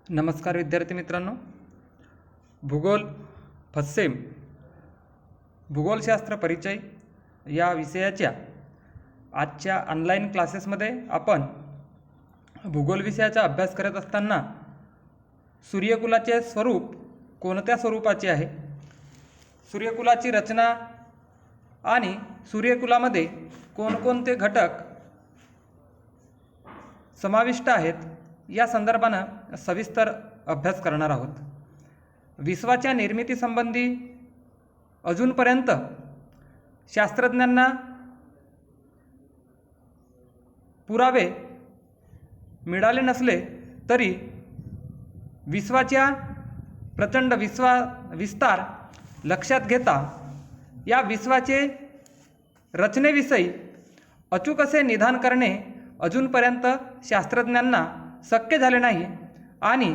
नमस्कार विद्यार्थी मित्रांनो, भूगोल फस्सेम भूगोलशास्त्र परिचय या विषयाच्या आजच्या ऑनलाईन क्लासेसमध्ये आपण भूगोल विषयाचा अभ्यास करत असताना सूर्यकुलाचे स्वरूप कोणत्या स्वरूपाचे आहे, सूर्यकुलाची रचना आणि सूर्यकुलामध्ये कोणकोणते घटक समाविष्ट आहेत या संदर्भानं सविस्तर अभ्यास करणार आहोत। विश्वाच्या निर्मितीसंबंधी अजूनपर्यंत शास्त्रज्ञांना पुरावे मिळाले नसले तरी विश्वाच्या प्रचंड विस्तार लक्षात घेता या विश्वाचे रचनेविषयी अचूक असे निदान करणे अजूनपर्यंत शास्त्रज्ञांना शक्य झाले नाही आणि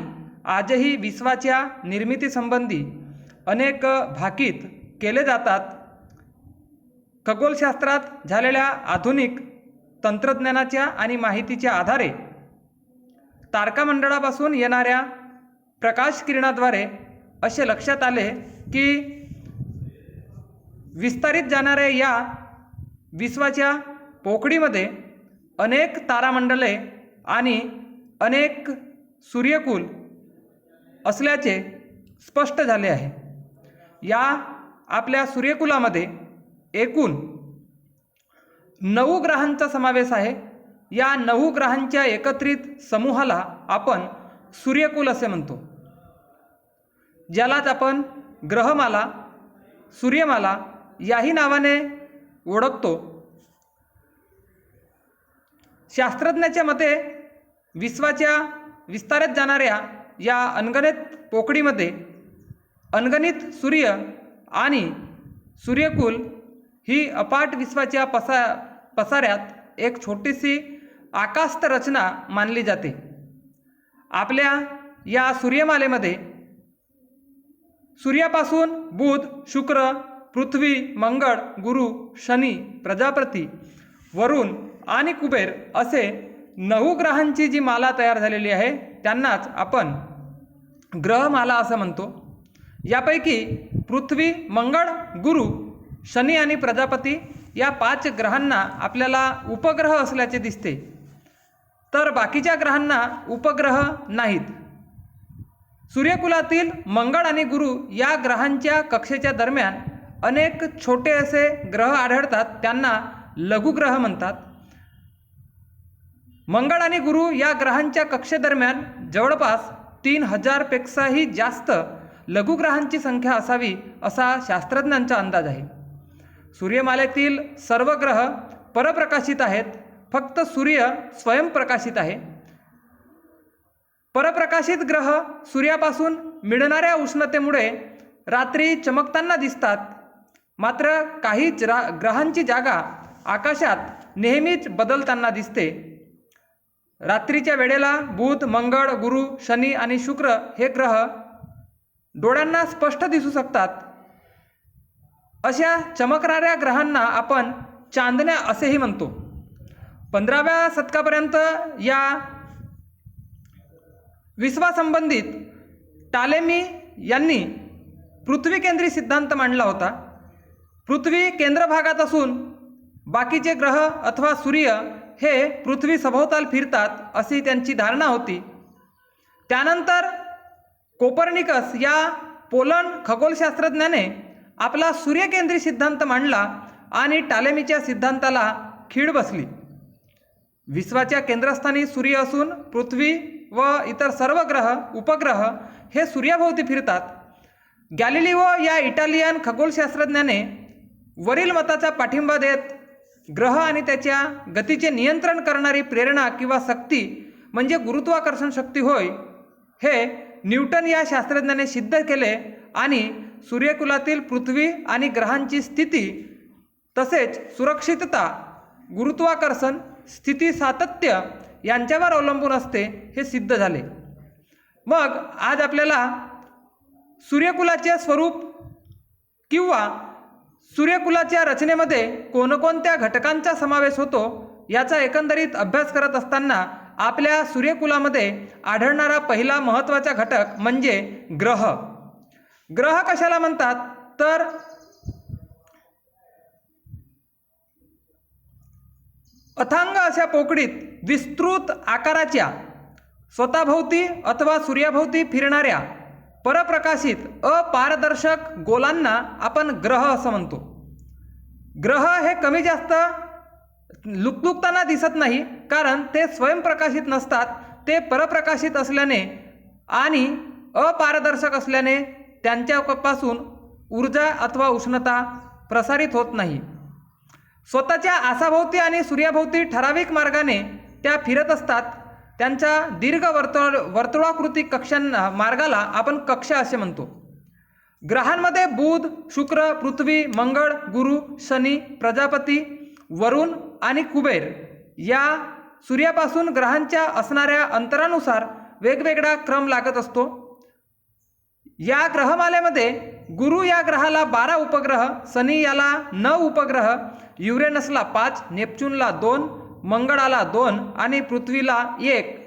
आजही विश्वाच्या निर्मितीसंबंधी अनेक भाकीत केले जातात। खगोलशास्त्रात झालेल्या आधुनिक तंत्रज्ञानाच्या आणि माहितीच्या आधारे तारकामंडळापासून येणाऱ्या प्रकाश किरणाद्वारे असे लक्षात आले की विस्तारित जाणाऱ्या या विश्वाच्या पोकळीमध्ये अनेक तारामंडले आणि अनेक सूर्यकुल असल्याचे स्पष्ट झाले आहे। या आपल्या सूर्यकुलामध्ये एकूण 9 ग्रहांचा समावेश आहे। या 9 ग्रहांच्या एकत्रित समूहाला आपण सूर्यकुल असे म्हणतो, ज्यालाच आपण ग्रहमाला, सूर्यमाला याही नावाने ओळखतो। शास्त्रज्ञाच्या मते विश्वाच्या विस्तारत जाणाऱ्या या अनगणित पोकळीमध्ये अनगणित सूर्य आणि सूर्यकुल ही अपाट विश्वाच्या पसाऱ्यात एक छोटीशी आकास्त रचना मानली जाते। आपल्या या सूर्यमालेमध्ये सूर्यापासून बुध, शुक्र, पृथ्वी, मंगळ, गुरु, शनी, प्रजापती, वरुण आणि कुबेर असे 9 ग्रहांची जी माला तयार झालेली आहे त्यांनाच आपण ग्रहमाला असं म्हणतो। यापैकी पृथ्वी, मंगळ, गुरु, शनी आणि प्रजापती या 5 ग्रहांना आपल्याला उपग्रह असल्याचे दिसते, तर बाकीच्या ग्रहांना उपग्रह नाहीत। सूर्यकुलातील मंगळ आणि गुरु या ग्रहांच्या कक्षेच्या दरम्यान अनेक छोटे असे ग्रह आढळतात, त्यांना लघुग्रह म्हणतात। मंगळ आणि गुरु या ग्रहांच्या कक्षेदरम्यान जवळपास 3000 पेक्षाही जास्त लघुग्रहांची संख्या असावी असा शास्त्रज्ञांचा अंदाज आहे। सूर्यमालेतील सर्व ग्रह परप्रकाशित आहेत, फक्त सूर्य स्वयंप्रकाशित आहे। परप्रकाशित ग्रह सूर्यापासून मिळणाऱ्या उष्णतेमुळे रात्री चमकताना दिसतात, मात्र काही ग्रहांची जागा आकाशात नेहमीच बदलताना दिसते। रात्रीच्या वेळेला बुध, मंगळ, गुरु, शनी आणि शुक्र हे ग्रह डोळ्यांना स्पष्ट दिसू शकतात। अशा चमकणाऱ्या ग्रहांना आपण चांदण्या असेही म्हणतो। 15व्या शतकापर्यंत या विश्वासंबंधित टालेमी यांनी पृथ्वी केंद्री सिद्धांत मांडला होता। पृथ्वी केंद्रभागात असून बाकीचे ग्रह अथवा सूर्य हे पृथ्वी सभोवताल फिरतात अशी त्यांची धारणा होती। त्यानंतर कोपर्निकस या पोलंड खगोलशास्त्रज्ञाने आपला सूर्यकेंद्री सिद्धांत मांडला आणि टालेमीच्या सिद्धांताला खीळ बसली। विश्वाच्या केंद्रस्थानी सूर्य असून पृथ्वी व इतर सर्व ग्रह उपग्रह हे सूर्याभोवती फिरतात। गॅलिलिओ या इटालियन खगोलशास्त्रज्ञाने वरील मताचा पाठिंबा देत ग्रह आणि त्याच्या गतीचे नियंत्रण करणारी प्रेरणा किंवा शक्ती म्हणजे गुरुत्वाकर्षण शक्ती होय, हे न्यूटन या शास्त्रज्ञाने सिद्ध केले आणि सूर्यकुलातील पृथ्वी आणि ग्रहांची स्थिती तसेच सुरक्षितता, गुरुत्वाकर्षण, स्थिती सातत्य यांच्यावर अवलंबून असते हे सिद्ध झाले। मग आज आपल्याला सूर्यकुलाचे स्वरूप किंवा सूर्यकुलाच्या रचनेमध्ये कोणकोणत्या घटकांचा समावेश होतो याचा एकंदरीत अभ्यास करत असताना आपल्या सूर्यकुलामध्ये आढळणारा पहिला महत्त्वाचा घटक म्हणजे ग्रह. ग्रह कशाला म्हणतात तर अथांग अशा पोकळीत विस्तृत आकाराच्या स्वतःभोवती अथवा सूर्याभोवती फिरणाऱ्या परप्रकाशित अपारदर्शक गोलांना आपण ग्रह असं म्हणतो. ग्रह हे कमी जास्त लुकलुकताना दिसत नाही, कारण ते स्वयंप्रकाशित नसतात. ते परप्रकाशित असल्याने आणि अपारदर्शक असल्याने त्यांच्यापासून ऊर्जा अथवा उष्णता प्रसारित होत नाही. स्वतःच्या आसाभोवती आणि सूर्याभोवती ठराविक मार्गाने त्या फिरत असतात. त्यांच्या दीर्घ वर्तुळाकृती कक्षांना मार्गाला आपण कक्षा असे म्हणतो. ग्रहांमध्ये बुध, शुक्र, पृथ्वी, मंगळ, गुरु, शनी, प्रजापती, वरुण आणि कुबेर या सूर्यापासून ग्रहांच्या असणाऱ्या अंतरानुसार वेगवेगळा क्रम लागत असतो. या ग्रहमालेमध्ये गुरु या ग्रहाला 12 उपग्रह, शनी याला 9 उपग्रह, युरेनसला 5, नेपच्यूनला 2, मंगळाला 2 आणि पृथ्वीला 1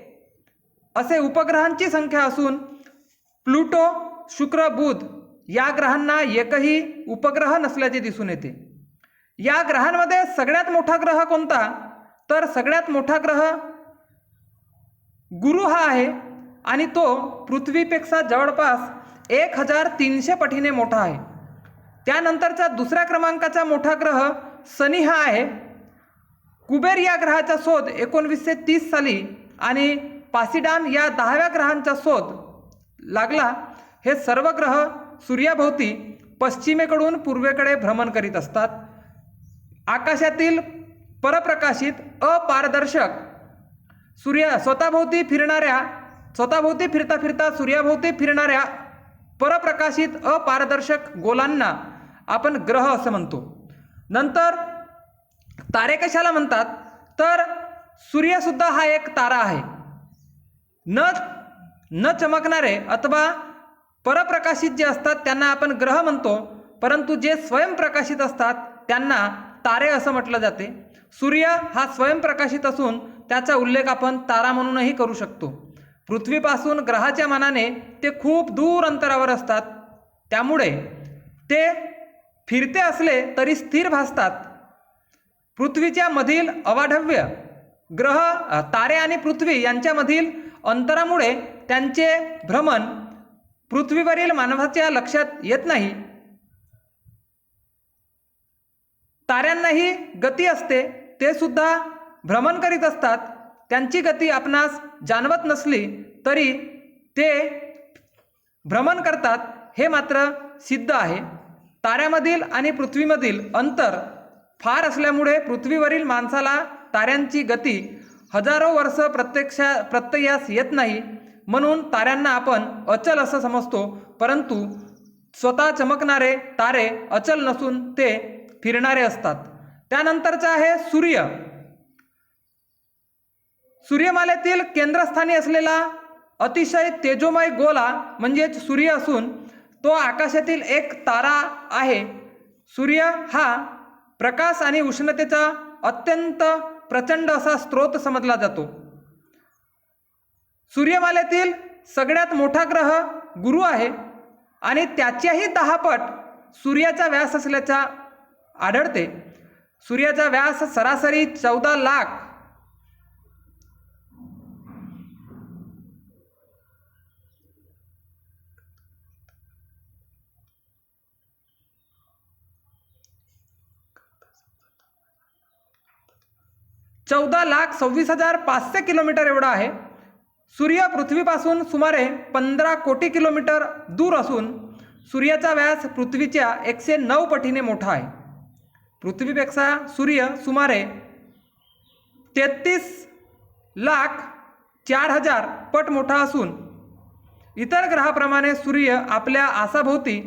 असे उपग्रहांची संख्या असून प्लुटो, शुक्र, बुध या ग्रहांना एकही उपग्रह नसल्याचे दिसून येते. या ग्रहांमध्ये सगळ्यात मोठा ग्रह कोणता तर सगळ्यात मोठा ग्रह गुरु हा आहे आणि तो पृथ्वीपेक्षा जवळपास 1300 पटीने मोठा आहे. त्यानंतरचा दुसऱ्या क्रमांकाचा मोठा ग्रह शनी हा आहे. कुबेर या ग्रहाचा शोध 1930 साली आणि पासिडान या 10व्या ग्रहांचा शोध लागला. हे सर्व ग्रह सूर्याभोवती पश्चिमेकडून पूर्वेकडे भ्रमण करीत असतात. आकाशातील परप्रकाशित अपारदर्शक स्वतःभोवती फिरता फिरता सूर्याभोवती फिरणाऱ्या परप्रकाशित अपारदर्शक गोलांना आपण ग्रह असं म्हणतो. नंतर तारे कशाला म्हणतात तर सूर्यसुद्धा हा एक तारा आहे. न चमकणारे अथवा परप्रकाशित जे असतात त्यांना आपण ग्रह म्हणतो, परंतु जे स्वयंप्रकाशित असतात त्यांना तारे असं म्हटलं जाते. सूर्य हा स्वयंप्रकाशित असून त्याचा उल्लेख आपण तारा म्हणूनही करू शकतो. पृथ्वीपासून ग्रहाच्या मानाने ते खूप दूर अंतरावर असतात, त्यामुळे ते फिरते असले तरी स्थिर भासतात. पृथ्वीच्या मधील अवाढव्य ग्रह तारे आणि पृथ्वी यांच्यामधील अंतरामुळे त्यांचे भ्रमण पृथ्वीवरील मानवाच्या लक्षात येत नाही. ताऱ्यांनाही गती असते, ते सुद्धा भ्रमण करीत असतात. त्यांची गती आपणास जाणवत नसली तरी ते भ्रमण करतात, हे मात्र सिद्ध आहे. ताऱ्यामधील आणि पृथ्वीमधील अंतर फार असल्यामुळे पृथ्वीवरील माणसाला ताऱ्यांची गती हजारो वर्ष प्रत्ययास येत नाही. म्हणून ताऱ्यांना आपण अचल असं समजतो, परंतु स्वतः चमकणारे तारे अचल नसून ते फिरणारे असतात. त्यानंतरचा आहे सूर्य. सूर्यमालेतील केंद्रस्थानी असलेला अतिशय तेजोमय गोला म्हणजेच सूर्य असून तो आकाशातील एक तारा आहे. सूर्य हा प्रकाश आणि उष्णतेचा अत्यंत प्रचंड असा स्रोत समजला जातो. सूर्यमालेतील सगळ्यात मोठा ग्रह गुरु आहे आणि त्याच्याही 10 पट सूर्याचा व्यास असल्याचा आढळते. सूर्याचा व्यास सरासरी 14 लाख किलोमीटर एवढा आहे. सूर्य पृथ्वीपासून सुमारे 15 कोटी किलोमीटर दूर असून सूर्याचा व्यास पृथ्वीच्या 109 पटीने मोठा आहे. पृथ्वीपेक्षा सूर्य सुमारे 33,04,000 पट मोठा असून इतर ग्रहाप्रमाणे सूर्य आपल्या आसाभोवती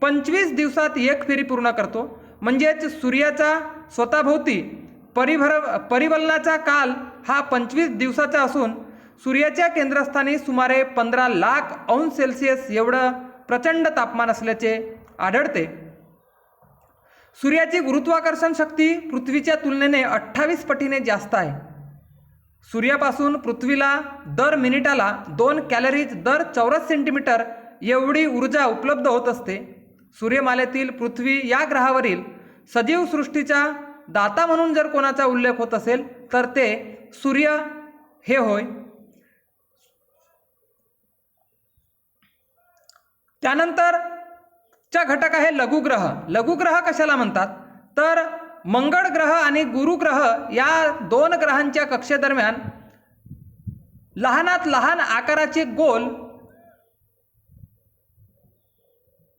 25 दिवसात एक फेरी पूर्ण करतो. म्हणजेच सूर्याचा स्वतःभोवती परिवलनाचा काल हा 25 दिवसाचा असून सूर्याच्या केंद्रस्थानी सुमारे 15 लाख अंश सेल्सिअस एवढं प्रचंड तापमान असल्याचे आढळते. सूर्याची गुरुत्वाकर्षण शक्ती पृथ्वीच्या तुलनेने 28 पटीने जास्त आहे. सूर्यापासून पृथ्वीला दर मिनिटाला 2 कॅलरीज दर चौरस सेंटीमीटर एवढी ऊर्जा उपलब्ध होत असते. सूर्यमालेतील पृथ्वी या ग्रहावरील सजीव सृष्टीचा दाता म्हणून जर कोणाचा उल्लेख होत असेल तर ते सूर्य हे होय. त्यानंतरचा घटक आहे लघुग्रह. लघुग्रह कशाला म्हणतात तर मंगळ ग्रह आणि गुरु ग्रह या 2 ग्रहांच्या कक्षेदरम्यान लहानात लहान आकाराचे गोल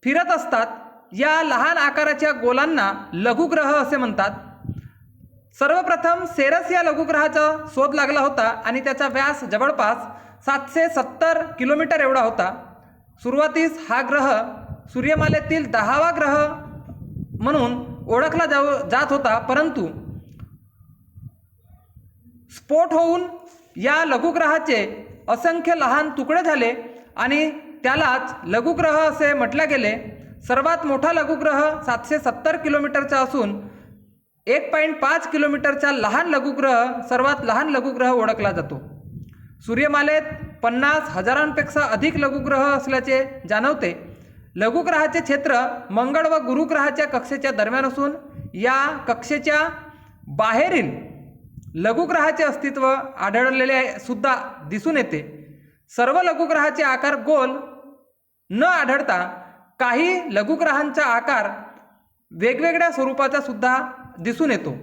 फिरत असतात. या लहान आकाराच्या गोलांना लघुग्रह असे म्हणतात. सर्वप्रथम सेरस या लघुग्रहाचा शोध लागला होता आणि त्याचा व्यास जवळपास 770 किलोमीटर एवढा होता. सुरुवातीस हा ग्रह सूर्यमालेतील 10वा ग्रह म्हणून ओळखला जात होता, परंतु स्फोट होऊन या लघुग्रहाचे असंख्य लहान तुकडे झाले आणि त्यालाच लघुग्रह असे म्हटले गेले. सर्वात मोठा लघुग्रह 770 किलोमीटरचा असून 1.5 किलोमीटरचा लहान लघुग्रह सर्वात लहान लघुग्रह ओळखला जातो. सूर्यमालेत 50,000पेक्षा अधिक लघुग्रह असल्याचे जाणवते. लघुग्रहाचे क्षेत्र मंगळ व गुरु ग्रहाच्या कक्षेच्या दरम्यान असून या कक्षेच्या बाहेरील लघुग्रहाचे अस्तित्व आढळलेले सुद्धा दिसून येते. सर्व लघुग्रहाचे आकार गोल न आढळता काही लघुग्रहांचा आकार वेगवेगळ्या स्वरूपाचा सुद्धा दिसून येतो.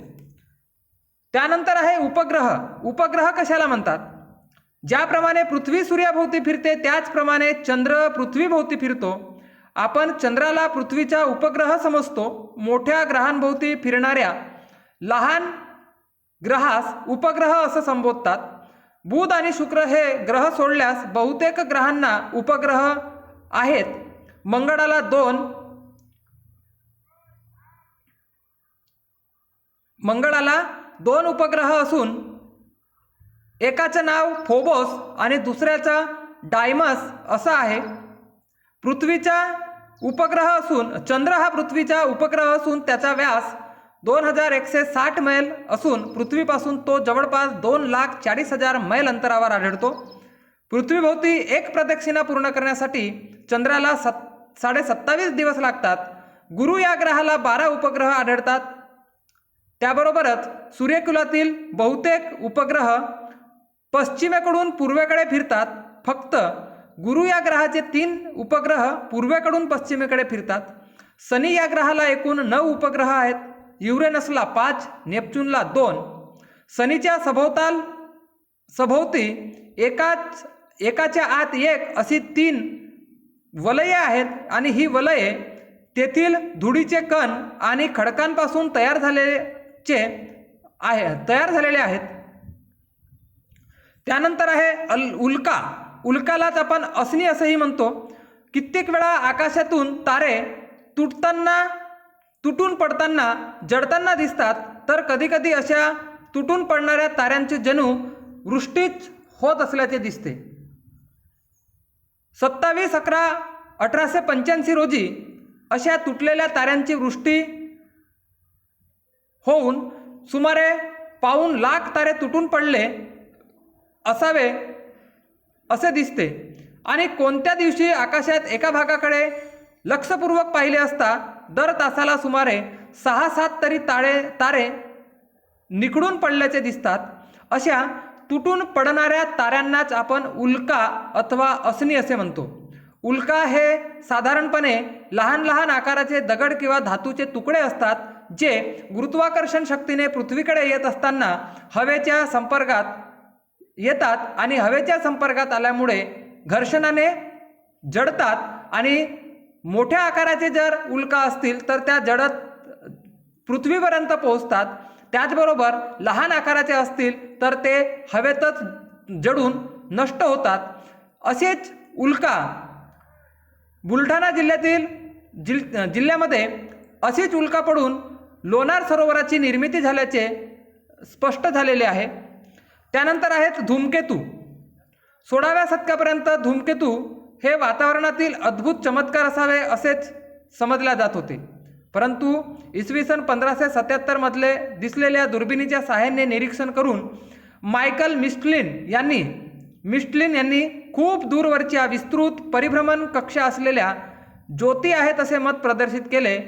त्यानंतर आहे उपग्रह. उपग्रह कशाला म्हणतात? ज्याप्रमाणे पृथ्वी सूर्याभोवती फिरते त्याचप्रमाणे चंद्र पृथ्वीभोवती फिरतो. आपण चंद्राला पृथ्वीचा उपग्रह समजतो. मोठ्या ग्रहांभोवती फिरणाऱ्या लहान ग्रहास उपग्रह असं संबोधतात. बुध आणि शुक्र हे ग्रह सोडल्यास बहुतेक ग्रहांना उपग्रह आहेत. मंगळाला 2 उपग्रह असून एकाचं नाव फोबोस आणि दुसऱ्याचा डायमस असं आहे. पृथ्वीचा उपग्रह असून चंद्र हा पृथ्वीचा उपग्रह असून त्याचा व्यास 2160 मैल असून पृथ्वीपासून तो जवळपास 2,40,000 मैल अंतरावर आढळतो. पृथ्वीभोवती एक प्रदक्षिणा पूर्ण करण्यासाठी चंद्राला 27.5 दिवस लागतात. गुरु या ग्रहाला 12 उपग्रह आढळतात. त्याबरोबरच सूर्यकुलातील बहुतेक उपग्रह पश्चिमेकडून पूर्वेकडे फिरतात. फक्त गुरु या ग्रहाचे 3 उपग्रह पूर्वेकडून पश्चिमेकडे फिरतात. शनी या ग्रहाला एकूण 9 उपग्रह आहेत. युरेनसला 5, नेपच्यूनला 2. शनीच्या सभोवती एकाच्या आत एक अशी 3 वलये आहेत आणि ही वलये तेथील धुळीचे कण आणि खडकांपासून तयार झालेले आहेत. त्यानंतर आहे उल्का. उल्कालाच आपण असनी असंही म्हणतो. कित्येक वेळा आकाशातून तारे तुटून पडताना जडताना दिसतात, तर कधीकधी अशा तुटून पडणाऱ्या ताऱ्यांचे जणू वृष्टीच होत असल्याचे दिसते. 27/11/1885 रोजी अशा तुटलेल्या ताऱ्यांची वृष्टी होऊन सुमारे 1.25 लाख तारे तुटून पडले असावे असे दिसते. आणि कोणत्या दिवशी आकाशात एका भागाकडे लक्षपूर्वक पाहिले असता दर तासाला सुमारे 6-7 तरी तारे निखडून पडल्याचे दिसतात. अशा तुटून पडणाऱ्या ताऱ्यांनाच आपण उल्का अथवा असनी असे म्हणतो. उल्का हे साधारणपणे लहान लहान आकाराचे दगड किंवा धातूचे तुकडे असतात, जे गुरुत्वाकर्षण शक्तीने पृथ्वीकडे येत असताना हवेच्या संपर्कात येतात आणि हवेच्या संपर्कात आल्यामुळे घर्षणाने जडतात. आणि मोठ्या आकाराचे जर उल्का असतील तर त्या जडत पृथ्वीपर्यंत पोहोचतात. त्याचबरोबर लहान आकाराचे असतील तर ते हवेतच जडून नष्ट होतात. असेच उल्का बुलढाणा जिल्ह्यामध्ये अशीच उल्का पडून लोणार सरोवराची निर्मिती झाल्याचे स्पष्ट झालेले आहे. त्यानंतर आहेत धूमकेतू. 16व्या शतकापर्यंत धूमकेतू हे वातावरणातील अद्भुत चमत्कार असावे असेच समजल्या जात होते, परंतु इसवी सन 1577 मधले दिसलेल्या दुर्बिणीच्या सहाय्याने निरीक्षण करून मायकल मिस्टलिन यांनी खूप दूरवरच्या विस्तृत परिभ्रमण कक्षा असलेल्या ज्योती आहेत असे मत प्रदर्शित केले.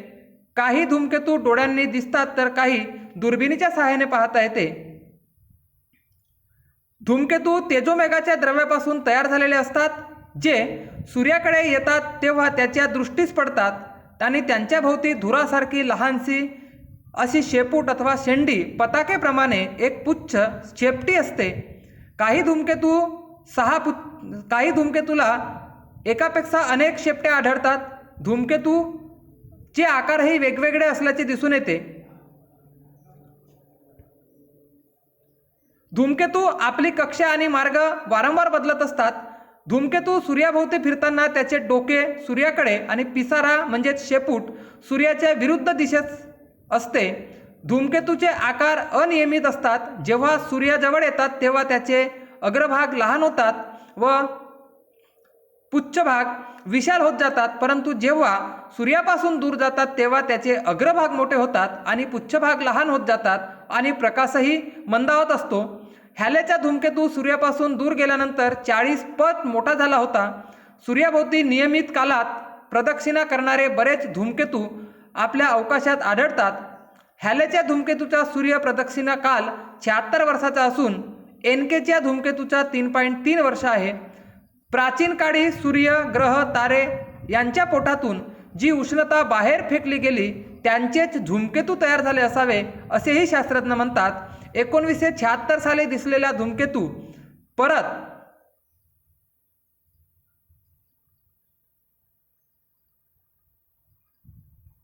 काही धूमकेतू डोळ्यांनी दिसतात तर काही दुर्बिणीच्या सहाय्याने पाहता येते. धूमकेतू तेजोमेघाच्या द्रव्यापासून तयार झालेले असतात, जे सूर्याकडे येतात तेव्हा त्याच्या दृष्टीस पडतात आणि त्यांच्या भोवती धुरासारखी लहानशी अशी शेपूट अथवा शेंडी पताकेप्रमाणे एक पुच्छ शेपटी असते. काही धूमकेतूला एकापेक्षा अनेक शेपट्या आढळतात. धूमकेतूचे आकारही वेगवेगळे असल्याचे दिसून येते. धूमकेतू आपली कक्षा आणि मार्ग वारंवार बदलत असतात. धूमकेतू सूर्याभोवती फिरताना त्याचे डोके सूर्याकडे आणि पिसारा म्हणजेच शेपूट सूर्याच्या विरुद्ध दिशेस असते. धूमकेतूचे आकार अनियमित असतात. जेव्हा सूर्याजवळ येतात तेव्हा त्याचे अग्रभाग लहान होतात व पुच्छभाग विशाल होत जातात, परंतु जेव्हा सूर्यापासून दूर जातात तेव्हा त्याचे अग्रभाग मोठे होतात आणि पुच्छभाग लहान होत जातात आणि प्रकाशही मंदावत असतो. हॅलेचा धूमकेतू सूर्यापासून दूर गेल्यानंतर 40 पट मोठा झाला होता. सूर्याभोवती नियमित कालात प्रदक्षिणा करणारे बरेच धूमकेतू आपल्या अवकाशात आढळतात. हॅलेच्या धूमकेतूचा सूर्य प्रदक्षिणा काल 76 वर्षाचा असून एनकेच्या धूमकेतूचा 3.3 वर्ष आहे. प्राचीन काळी सूर्य, ग्रह, तारे यांच्या पोटातून जी उष्णता बाहेर फेकली गेली त्यांचेच धूमकेतू तयार झाले असावे असेही शास्त्रज्ञ म्हणतात. 1976 साली दिसलेला धूमकेतू परत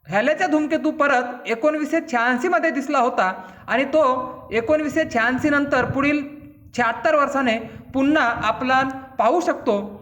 हॅलेचा धूमकेतू परत 1986 मध्ये दिसला होता आणि तो 1986 नंतर पुढील 76 वर्षाने पुन्हा आपला पाहू शकतो.